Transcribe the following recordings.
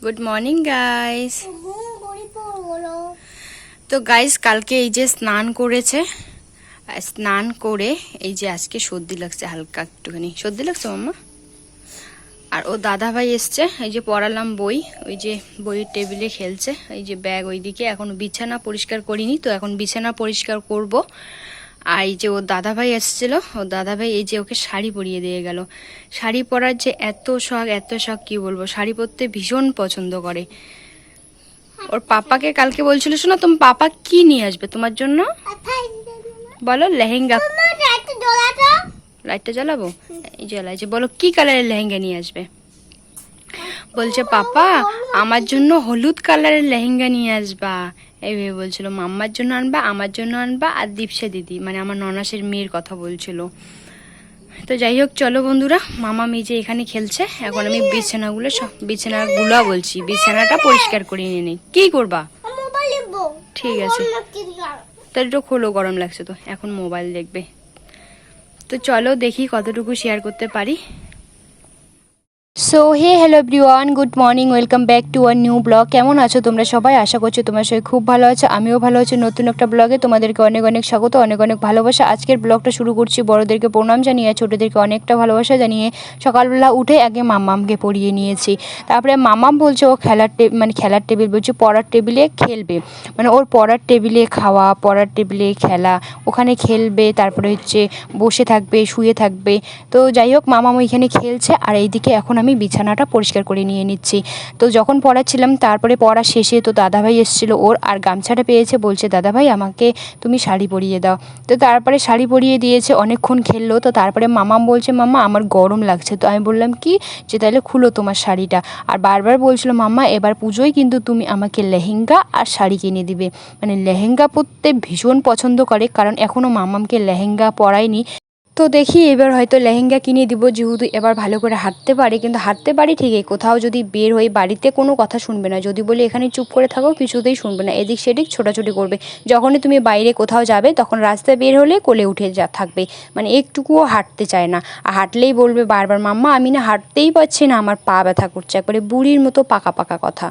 Good morning guys. তো guys কালকে এই যে স্নান করেছে, স্নান করে এই যে আজকে সর্দি লাগছে, হালকা একটুখানি সর্দি লাগছে মাম্মা। আর ও দাদা ভাই এসছে, এই যে পড়ালাম বই, ওই যে বইয়ের টেবিলে খেলছে, এই যে ব্যাগ ওইদিকে। এখন বিছানা পরিষ্কার করিনি, তো এখন বিছানা পরিষ্কার করব। আর এই যে ওর দাদা ভাই এসেছিল, ওর দাদা ভাই এই যে ওকে শাড়ি পরিয়ে দিয়ে গেল। শাড়ি পরার যে এত শখ কি বলবো, শাড়ি পরতে ভীষণ পছন্দ করে। ওর পাপাকে কালকে বলছিল, শোনো তোমার পাপা কি নিয়ে আসবে তোমার জন্য, বলো। লেহেঙ্গা। লাইটটা জ্বালাবো, এই জ্বালাইছে। বলো কি কালারের লেহেঙ্গা নিয়ে আসবে। বলছে পাপা আমার জন্য হলুদ কালারের লেহেঙ্গা নিয়ে আসবা। এইভাবে বলছিল, মাম্মার জন্য আনবা, আমার জন্য আনবা, আর দীপসা দিদি মানে আমার ননাসের মেয়ের কথা বলছিল। তো যাই হোক চলো বন্ধুরা, মামা মেয়ে এখানে খেলছে। এখন আমি বিছানাগুলো বলছি, বিছানাটা পরিষ্কার করে নিয়ে নিই। কি করবা? ঠিক আছে, তাহলে একটু খোলো, গরম লাগছে তো। এখন মোবাইল দেখবে। তো চলো দেখি কতটুকু শেয়ার করতে পারি। So hello everyone, good morning, welcome back to our new blog. কেমন আছো তোমরা সবাই? আশা করছি তোমার সবাই খুব ভালো আছো, আমিও ভালো আছি। নতুন একটা ব্লগে তোমাদেরকে অনেক অনেক স্বাগত, অনেক অনেক ভালোবাসা। আজকের ব্লগটা শুরু করছি বড়োদেরকে প্রণাম জানিয়ে, ছোটোদেরকে অনেকটা ভালোবাসা জানিয়ে। সকালবেলা উঠে আগে মাম্মামকে পড়িয়ে নিয়েছি। তারপরে মাম্মাম বলছে ও খেলার টেবিল বলছে, পড়ার টেবিলে খেলবে, মানে ওর পড়ার টেবিলে খাওয়া, পড়ার টেবিলে খেলা, ওখানে খেলবে, তারপরে হচ্ছে বসে থাকবে, শুয়ে থাকবে। তো যাই হোক মামাম ওইখানে খেলছে, আর এইদিকে এখন আমি বিছানাটা পরিষ্কার করে নিয়ে নিচ্ছি। তো যখন পড়াচ্ছিলাম, তারপরে পড়া শেষে তো দাদাভাই এসেছিলো, ওর আর গামছাটা পেয়েছে, বলছে দাদাভাই আমাকে তুমি শাড়ি পরিয়ে দাও। তো তারপরে শাড়ি পরিয়ে দিয়েছে, অনেকক্ষণ খেললো। তো তারপরে মামাম বলছে মাম্মা আমার গরম লাগছে। তো আমি বললাম কি যে তাহলে খুলো তোমার শাড়িটা। আর বারবার বলছিল মাম্মা এবার পুজোয় কিন্তু তুমি আমাকে লেহেঙ্গা আর শাড়ি কিনে দিবে। মানে লেহেঙ্গা পরতে ভীষণ পছন্দ করে, কারণ এখনও মাম্মামকে লেহেঙ্গা পরায়নি। তো দেখি এবার হয়তো লেহেঙ্গা কিনে দিব, যেহেতু এবার ভালো করে হাঁটতে পারি। কিন্তু হাঁটতে পারি ঠিকই, কোথাও যদি বের হই বাড়িতে কোনো কথা শুনবে না, যদি বলি এখানে চুপ করে থাকো কিছুতেই শুনবে না, এদিক সেদিক ছোটাছুটি করবে। যখনই তুমি বাইরে কোথাও যাবে তখন রাস্তায় বের হলে কোলে উঠে থাকবে, মানে একটুকুও হাঁটতে চায় না। আর হাঁটলেই বলবে বারবার মাম্মা আমি না হাঁটতেই পারছি না, আমার পা ব্যথা করছে, একবারে বুড়ির মতো পাকা পাকা কথা।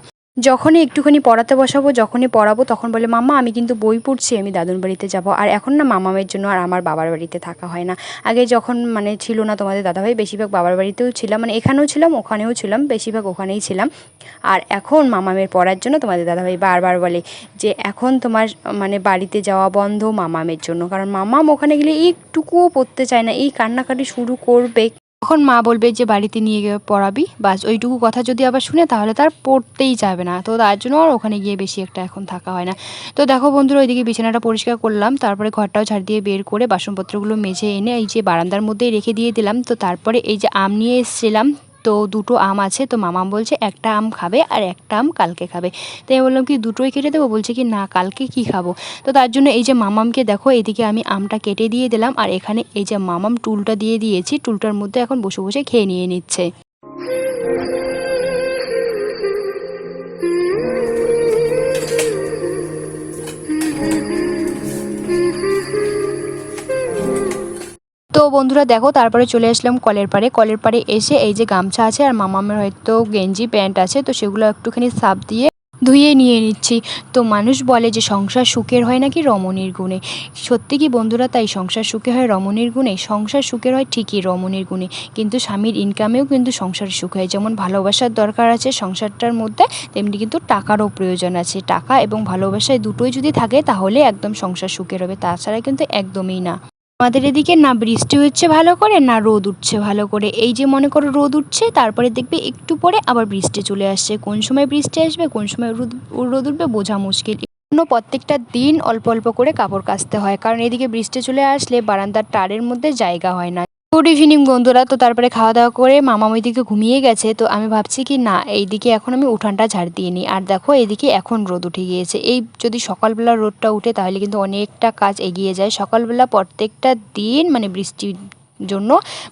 যখনই একটুখানি পড়াতে বসাবো, যখনই পড়াবো, তখন বলে মাম্মা আমি কিন্তু বই পড়ছি, আমি দাদুর বাড়িতে যাব। আর এখন না মামামের জন্য আর আমার বাবার বাড়িতে থাকা হয় না। আগে যখন মানে ছিল না তোমাদের দাদাভাই, বেশিরভাগ বাবার বাড়িতেও ছিলাম, মানে এখানেও ছিলাম ওখানেও ছিলাম, বেশিরভাগ ওখানেই ছিলাম। আর এখন মামামের পড়ার জন্য তোমাদের দাদাভাই বারবার বলে যে এখন তোমার মানে বাড়িতে যাওয়া বন্ধ মামামের জন্য, কারণ মামাম ওখানে গেলে একটুকুও পড়তে চায় না, এই কান্নাকাটি শুরু করবে। তখন মা বলবে যে বাড়িতে নিয়ে গিয়ে পড়াবি, বাস ওইটুকু কথা যদি আবার শুনে তাহলে তার পড়তেই যাবে না। তো তার জন্য আর ওখানে গিয়ে বেশি একটা এখন থাকা হয় না। তো দেখো বন্ধুরা, ওইদিকে বিছানাটা পরিষ্কার করলাম, তারপরে ঘরটাও ঝাড় দিয়ে বের করে বাসনপত্রগুলো মেজে এনে এই যে বারান্দার মধ্যেই রেখে দিয়ে দিলাম। তো তারপরে এই যে আম নিয়ে এসেছিলাম, তো দুটো আম আছে। তো মামাম বলছে একটা আম খাবে আর একটা আম কালকে খাবে। তো আমি বললাম কি দুটোই কেটে দেবো? বলছে কি না কালকে কি খাবো। তো তার জন্য এই যে মামামকে দেখো এদিকে আমি আমটা কেটে দিয়ে দিলাম, আর এখানে এই যে মামাম টুলটা দিয়ে দিয়েছি, টুলটার মধ্যে এখন বসে বসে খেয়ে নিয়ে নিচ্ছে। তো বন্ধুরা দেখো তারপরে চলে আসলাম কলের পাড়ে। কলের পাড়ে এসে এই যে গামছা আছে আর মামামের হয়তো গেঞ্জি প্যান্ট আছে, তো সেগুলো একটুখানি সার্ফ দিয়ে ধুয়ে নিয়ে নিচ্ছি। তো মানুষ বলে যে সংসার সুখের হয় নাকি রমণীর গুণে। সত্যি কি বন্ধুরা তাই? সংসার সুখে হয় রমণীর গুণে? সংসার সুখের হয় ঠিকই রমণীর গুণে, কিন্তু স্বামীর ইনকামেও কিন্তু সংসার সুখ হয়। যেমন ভালোবাসার দরকার আছে সংসারটার মধ্যে, তেমনি কিন্তু টাকারও প্রয়োজন আছে। টাকা এবং ভালোবাসায় দুটোই যদি থাকে তাহলে একদম সংসার সুখের হবে, তাছাড়া কিন্তু একদমই না। আমাদের এদিকে না বৃষ্টি হচ্ছে ভালো করে, না রোদ উঠছে ভালো করে। এই যে মনে করো রোদ উঠছে, তারপরে দেখবে একটু পরে আবার বৃষ্টি চলে আসছে। কোন সময় বৃষ্টি আসবে, কোন সময় রোদ উঠবে বোঝা মুশকিল। প্রত্যেকটা দিন অল্প অল্প করে কাপড় কাচতে হয়, কারণ এদিকে বৃষ্টি চলে আসলে বারান্দার টারের মধ্যে জায়গা হয় না। গুড ইভিনিং বন্ধুরা। তো তারপরে খাওয়া দাওয়া করে মামা ওইদিকে ঘুমিয়ে গেছে। তো আমি ভাবছি কি না এইদিকে এখন আমি উঠানটা ঝাড় দিয়ে নিই। আর দেখো এইদিকে এখন রোদ উঠে গিয়েছে। এই যদি সকালবেলা রোদটা উঠে তাহলে কিন্তু অনেকটা কাজ এগিয়ে যায়। সকালবেলা প্রত্যেকটা দিন মানে বৃষ্টির জন্য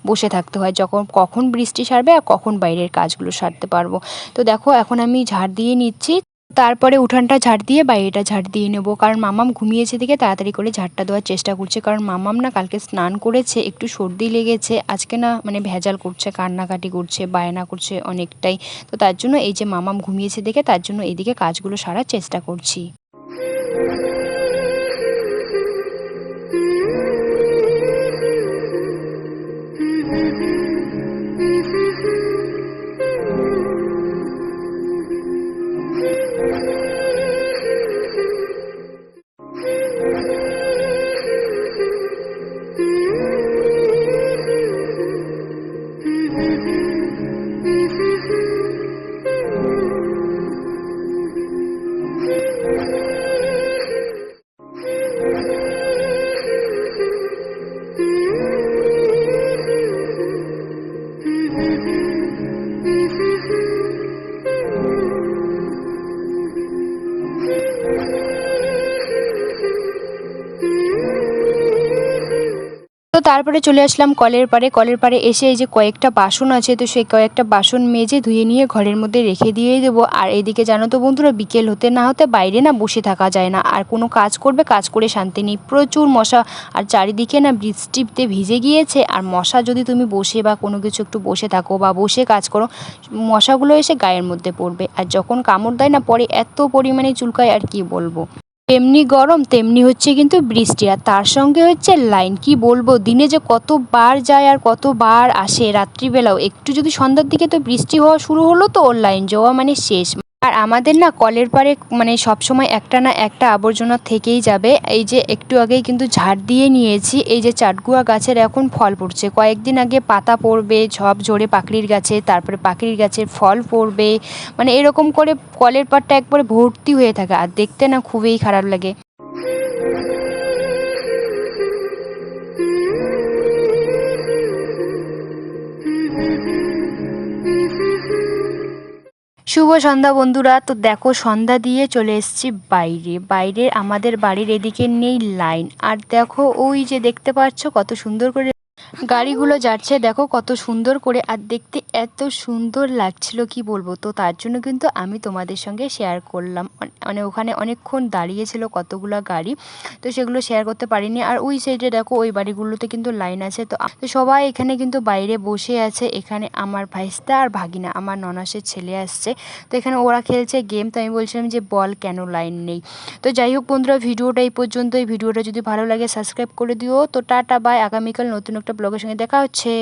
বসে থাকতে হয়, কখন বৃষ্টি সারবে আর কখন বাইরের কাজগুলো সারতে পারবো। তো দেখো এখন আমি ঝাড় দিয়ে নিচ্ছি। তারপরে উঠানটা ঝাড় দিয়ে বাইরেটা ঝাড় দিয়ে নেবো, কারণ মামাম ঘুমিয়েছে দিকে তাড়াতাড়ি করে ঝাড়টা দেওয়ার চেষ্টা করছে, কারণ মামাম না কালকে স্নান করেছে, একটু সর্দি লেগেছে, আজকে না মানে ভেজাল করছে, কান্নাকাটি করছে, বায়না করছে অনেকটাই। তো তার জন্য এই যে মামাম ঘুমিয়েছে দেখে তার জন্য এইদিকে কাজগুলো সারার চেষ্টা করছি। তো তারপরে চলে আসলাম কলের পাড়ে এসে এই যে কয়েকটা বাসন আছে, তো সেই কয়েকটা বাসন মেজে ধুয়ে নিয়ে ঘরের মধ্যে রেখে দিয়ে দেবো। আর এইদিকে জানো তো বন্ধুরা, বিকেল হতে না হতে বাইরে না বসে থাকা যায় না, আর কোনো কাজ করবে, কাজ করে শান্তি নেই, প্রচুর মশা। আর চারিদিকে না বৃষ্টিতে ভিজে গিয়েছে, আর মশা যদি তুমি বসে বা কোনো কিছু একটু বসে থাকো বা বসে কাজ করো, মশাগুলো এসে গায়ের মধ্যে পড়বে, আর যখন কামড় দেয় না পরে এত পরিমাণে চুলকায় আর কি বলবো। তেমনি গরম তেমনি হচ্ছে কিন্তু বৃষ্টি, আর তার সঙ্গে হচ্ছে লাইন, কি বলবো, দিনে যে কতবার যায় আর কতবার আসে, রাত্রিবেলাও একটু যদি সন্ধ্যার দিকে তো বৃষ্টি হওয়া শুরু হলো তো ওর লাইন যাওয়া মানে শেষ। আর আমাদের না কলের পাড়ে মানে সবসময় একটা না একটা আবর্জনা থেকেই যাবে। এই যে একটু আগেই কিন্তু ঝাড় দিয়ে নিয়েছি, এই যে চাটগুয়া গাছের এখন ফল পড়ছে, কয়েকদিন আগে পাতা পড়বে ঝপ ঝরে পাকড়ির গাছে, তারপরে পাকড়ির গাছের ফল পড়বে, মানে এরকম করে কলের পাড়টা একবারে ভর্তি হয়ে থাকে, আর দেখতে না খুবই খারাপ লাগে। শুভ সন্ধ্যা বন্ধুরা। তো দেখো সন্ধ্যা দিয়ে চলে এসেছি বাইরে আমাদের বাড়ির এদিকে নেই লাইন, আর দেখো ওই যে দেখতে পাচ্ছ কত সুন্দর করে গাড়িগুলো যাচ্ছে, দেখো কত সুন্দর করে, আর দেখতে এত সুন্দর লাগছিল কি বলবো। তো তার জন্য কিন্তু আমি তোমাদের সঙ্গে শেয়ার করলাম, মানে ওখানে অনেকক্ষণ দাঁড়িয়েছিল কতগুলো গাড়ি, তো সেগুলো শেয়ার করতে পারিনি। আর ওই সাইডে দেখো ওই বাড়িগুলোতে কিন্তু লাইন আছে, তো সবাই এখানে কিন্তু বাইরে বসে আছে। এখানে আমার ভাইস্তা আর ভাগিনা, আমার ননাসের ছেলে আসছে, তো এখানে ওরা খেলছে গেম। তো আমি বলছিলাম যে বল কেন লাইন নেই। তো যাই হোক বন্ধুরা, ভিডিওটা এই পর্যন্ত। এই ভিডিওটা যদি ভালো লাগে সাবস্ক্রাইব করে দিও। তো টাটা বাই, আগামীকাল নতুন একটা ব্লগের সঙ্গে দেখা হচ্ছে।